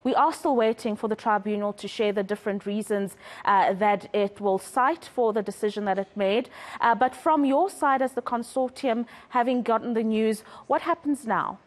We are still waiting for the tribunal to share the different reasons that it will cite for the decision that it made. But from your side as the consortium, having gotten the news, what happens now?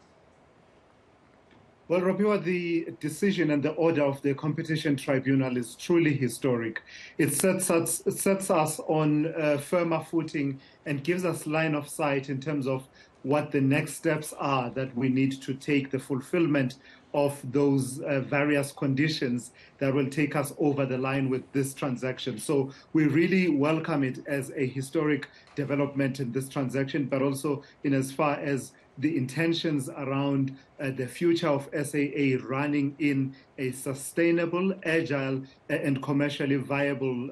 Well, Ropiwa, the decision and the order of the Competition Tribunal is truly historic. It sets us on firmer footing and gives us line of sight in terms of what the next steps are that we need to take, the fulfillment of those various conditions that will take us over the line with this transaction. So we really welcome it as a historic development in this transaction, but also in as far as the intentions around the future of SAA running in a sustainable, agile, and commercially viable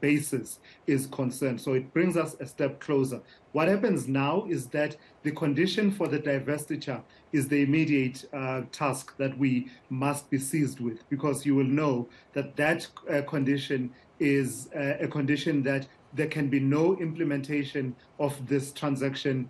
basis is concerned. So it brings us a step closer. What happens now is that the condition for the divestiture is the immediate task that we must be seized with, because you will know that that condition is a condition that there can be no implementation of this transaction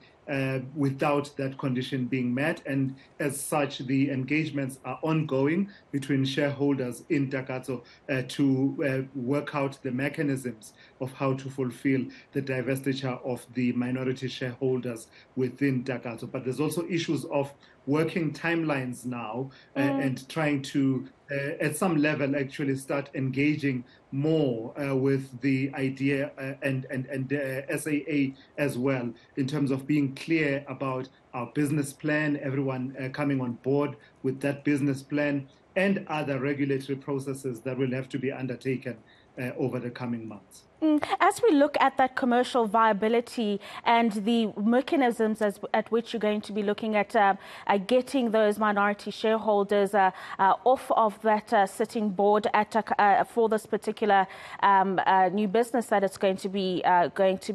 without that condition being met. And as such, the engagements are ongoing between shareholders in Takatso to work out the mechanisms of how to fulfill the divestiture of the minority shareholders within Takatso. But there's also issues of working timelines now and trying to, at some level, actually start engaging more with the idea and SAA as well, in terms of being clear about our business plan, everyone coming on board with that business plan, and other regulatory processes that will have to be undertaken over the coming months. As we look at that commercial viability and the mechanisms at which you're going to be looking at getting those minority shareholders off of that sitting board for this particular new business that it's going to be,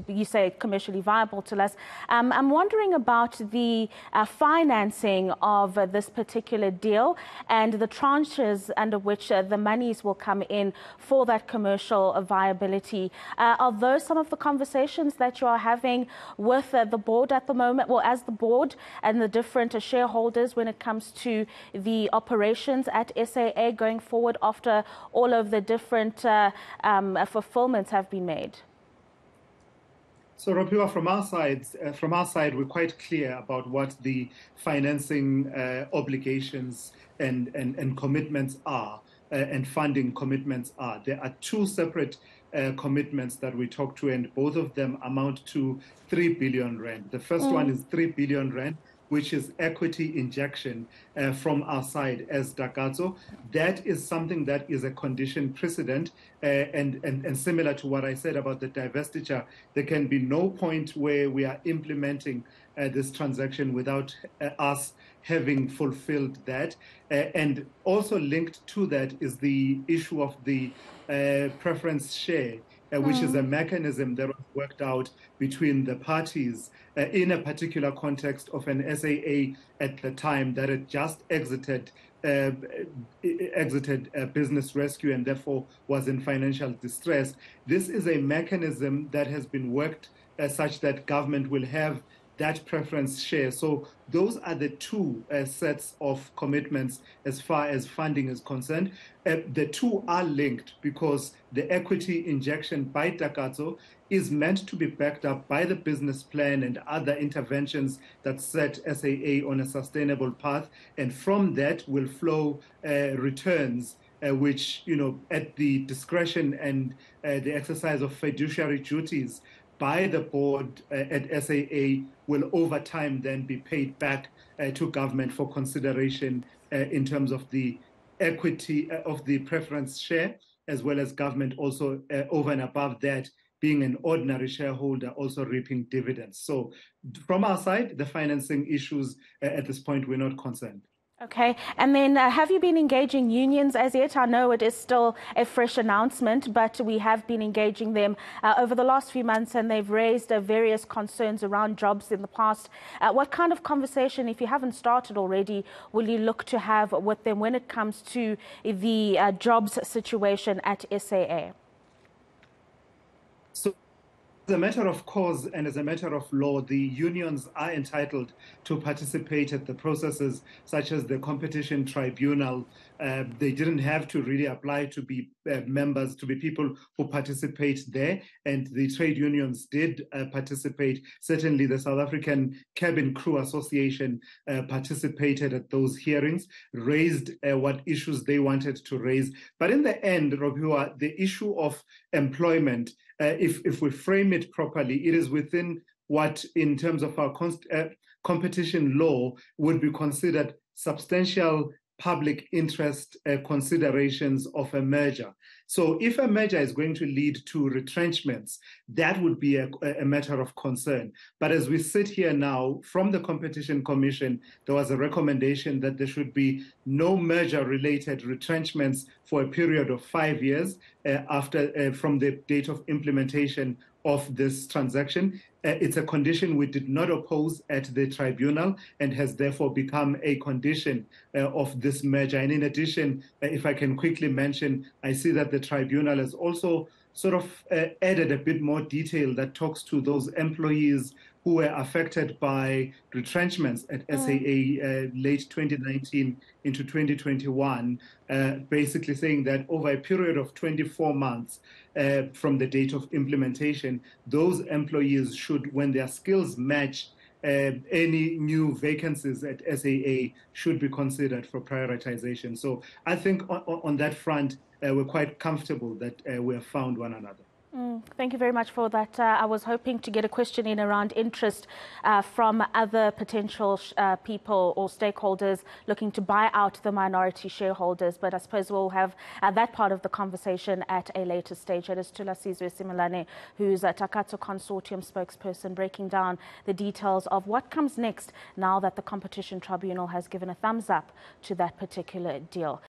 you say, commercially viable to us. I'm wondering about the financing of this particular deal and the tranches under which the monies will come in for that commercial viability. Are those some of the conversations that you are having with the board at the moment, well, as the board and the different shareholders when it comes to the operations at SAA going forward after all of the different fulfillments have been made? So, Ropiwa, from our side, we're quite clear about what the financing obligations and commitments are, and funding commitments are. There are two separate commitments that we talk to, and both of them amount to 3 billion rand. The first one is 3 billion rand, which is equity injection from our side as Takatso. That is something that is a condition precedent, and similar to what I said about the divestiture, there can be no point where we are implementing this transaction without us having fulfilled that. And also linked to that is the issue of the preference share, which is a mechanism that was worked out between the parties in a particular context of an SAA at the time that had just exited business rescue and therefore was in financial distress. This is a mechanism that has been worked such that government will have that preference share. So those are the two sets of commitments as far as funding is concerned. The two are linked because the equity injection by Takatso is meant to be backed up by the business plan and other interventions that set SAA on a sustainable path. And from that will flow returns which, at the discretion and the exercise of fiduciary duties by the board at SAA will over time then be paid back to government for consideration in terms of the equity of the preference share, as well as government also over and above that being an ordinary shareholder also reaping dividends. So from our side, the financing issues at this point, we're not concerned. Okay, and then have you been engaging unions as yet? I know it is still a fresh announcement, but we have been engaging them over the last few months, and they've raised various concerns around jobs in the past. What kind of conversation, if you haven't started already, will you look to have with them when it comes to the jobs situation at SAA? So, as a matter of course and as a matter of law, the unions are entitled to participate at the processes such as the Competition Tribunal They didn't have to really apply to be members, to be people who participate there. And the trade unions did participate. Certainly the South African Cabin Crew Association participated at those hearings, raised what issues they wanted to raise. But in the end, Ropiwa, the issue of employment, if we frame it properly, it is within what, in terms of our competition law, would be considered substantial public interest considerations of a merger. So if a merger is going to lead to retrenchments, that would be a matter of concern. But as we sit here now, from the Competition Commission, there was a recommendation that there should be no merger-related retrenchments for a period of 5 years from the date of implementation of this transaction. It's a condition we did not oppose at the tribunal and has therefore become a condition of this merger. And in addition, if I can quickly mention, I see that the tribunal has also sort of added a bit more detail that talks to those employees who were affected by retrenchments at SAA late 2019 into 2021, basically saying that over a period of 24 months from the date of implementation, those employees should, when their skills match any new vacancies at SAA, should be considered for prioritization. So I think on that front, we're quite comfortable that we have found one another. Thank you very much for that. I was hoping to get a question in around interest from other potential people or stakeholders looking to buy out the minority shareholders, but I suppose we'll have that part of the conversation at a later stage. It is Thulasizwe Simelane, who's a Takatso consortium spokesperson, breaking down the details of what comes next now that the Competition Tribunal has given a thumbs up to that particular deal.